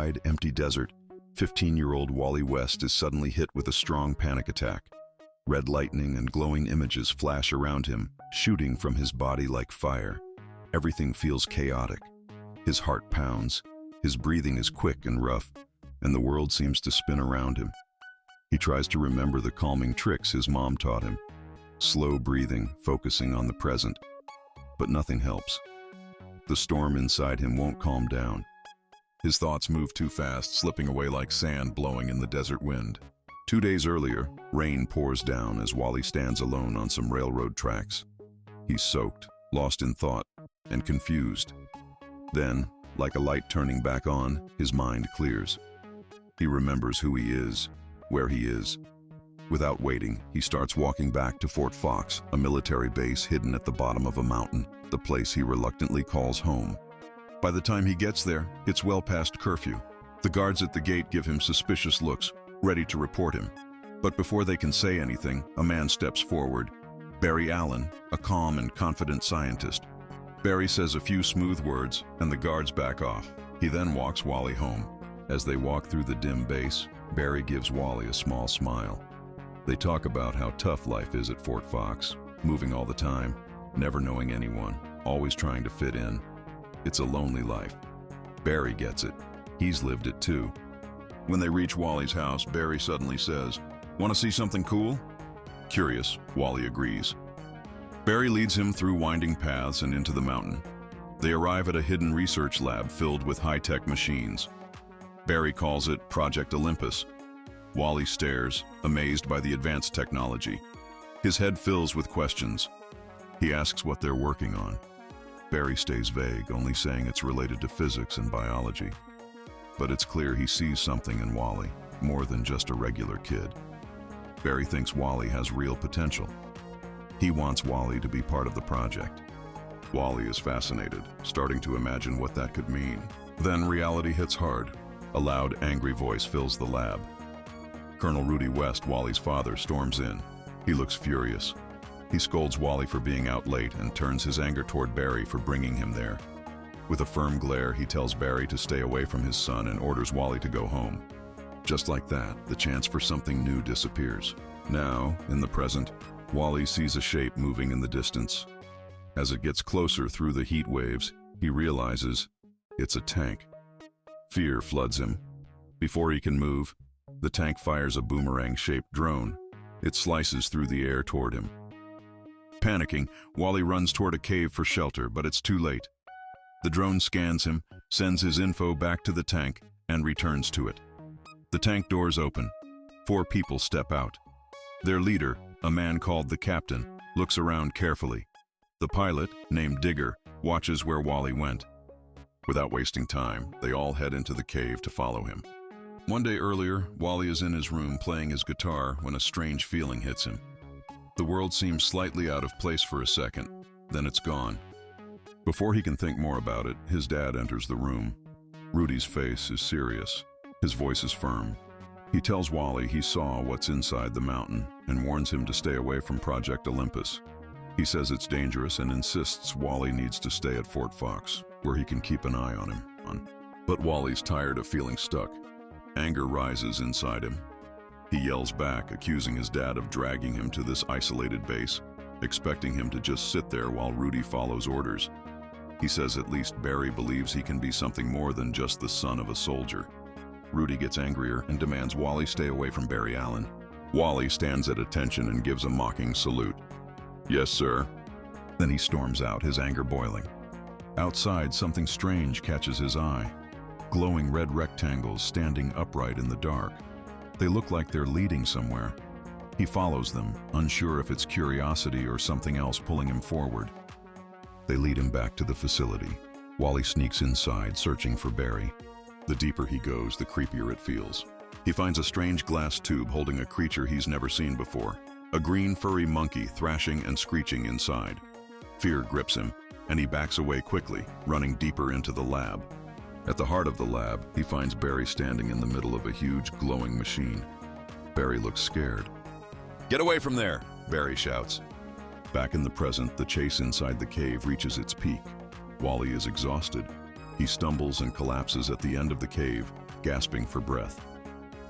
wide, empty desert, 15-year-old Wally West is suddenly hit with a strong panic attack. Red lightning and glowing images flash around him, shooting from his body like fire. Everything feels chaotic. His heart pounds, his breathing is quick and rough, and the world seems to spin around him. He tries to remember the calming tricks his mom taught him. Slow breathing, focusing on the present. But nothing helps. The storm inside him won't calm down. His thoughts move too fast, slipping away like sand blowing in the desert wind. 2 days earlier, rain pours down as Wally stands alone on some railroad tracks. He's soaked, lost in thought, and confused. Then, like a light turning back on, his mind clears. He remembers who he is, where he is. Without waiting, he starts walking back to Fort Fox, a military base hidden at the bottom of a mountain, the place he reluctantly calls home. By the time he gets there, it's well past curfew. The guards at the gate give him suspicious looks, ready to report him. But before they can say anything, a man steps forward. Barry Allen, a calm and confident scientist. Barry says a few smooth words, and the guards back off. He then walks Wally home. As they walk through the dim base, Barry gives Wally a small smile. They talk about how tough life is at Fort Fox, moving all the time, never knowing anyone, always trying to fit in. It's a lonely life. Barry gets it. He's lived it too. When they reach Wally's house, Barry suddenly says, "Want to see something cool?" Curious, Wally agrees. Barry leads him through winding paths and into the mountain. They arrive at a hidden research lab filled with high-tech machines. Barry calls it Project Olympus. Wally stares, amazed by the advanced technology. His head fills with questions. He asks what they're working on. Barry stays vague, only saying it's related to physics and biology. But it's clear he sees something in Wally, more than just a regular kid. Barry thinks Wally has real potential. He wants Wally to be part of the project. Wally is fascinated, starting to imagine what that could mean. Then reality hits hard. A loud, angry voice fills the lab. Colonel Rudy West, Wally's father, storms in. He looks furious. He scolds Wally for being out late and turns his anger toward Barry for bringing him there. With a firm glare, he tells Barry to stay away from his son and orders Wally to go home. Just like that, the chance for something new disappears. Now, in the present, Wally sees a shape moving in the distance. As it gets closer through the heat waves, he realizes it's a tank. Fear floods him. Before he can move, the tank fires a boomerang-shaped drone. It slices through the air toward him. Panicking, Wally runs toward a cave for shelter, but it's too late. The drone scans him, sends his info back to the tank, and returns to it. The tank doors open. 4 people step out. Their leader, a man called the captain, looks around carefully. The pilot, named Digger, watches where Wally went. Without wasting time, they all head into the cave to follow him. One day earlier, Wally is in his room playing his guitar when a strange feeling hits him. The world seems slightly out of place for a second, then it's gone. Before he can think more about it, his dad enters the room. Rudy's face is serious. His voice is firm. He tells Wally he saw what's inside the mountain and warns him to stay away from Project Olympus. He says it's dangerous and insists Wally needs to stay at Fort Fox, where he can keep an eye on him. But Wally's tired of feeling stuck. Anger rises inside him. He yells back, accusing his dad of dragging him to this isolated base, expecting him to just sit there while Rudy follows orders. He says at least Barry believes he can be something more than just the son of a soldier. Rudy gets angrier and demands Wally stay away from Barry Allen. Wally stands at attention and gives a mocking salute. "Yes, sir." Then he storms out, his anger boiling. Outside, something strange catches his eye. Glowing red rectangles standing upright in the dark. They look like they're leading somewhere. He follows them, unsure if it's curiosity or something else pulling him forward. They lead him back to the facility. Wally sneaks inside, searching for Barry. The deeper he goes, the creepier it feels. He finds a strange glass tube holding a creature he's never seen before. A green furry monkey thrashing and screeching inside. Fear grips him, and he backs away quickly, running deeper into the lab. At the heart of the lab, he finds Barry standing in the middle of a huge glowing machine. Barry looks scared. "Get away from there!" Barry shouts. Back in the present, the chase inside the cave reaches its peak. Wally is exhausted. He stumbles and collapses at the end of the cave, gasping for breath.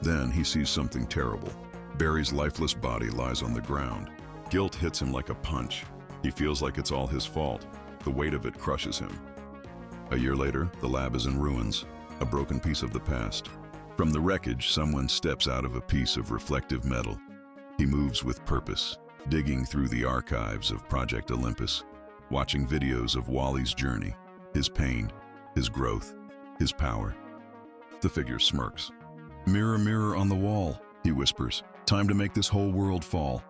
Then he sees something terrible. Barry's lifeless body lies on the ground. Guilt hits him like a punch. He feels like it's all his fault. The weight of it crushes him. A year later, the lab is in ruins, a broken piece of the past. From the wreckage, someone steps out of a piece of reflective metal. He moves with purpose, digging through the archives of Project Olympus, watching videos of Wally's journey, his pain, his growth, his power. The figure smirks. "Mirror, mirror on the wall," he whispers. "Time to make this whole world fall."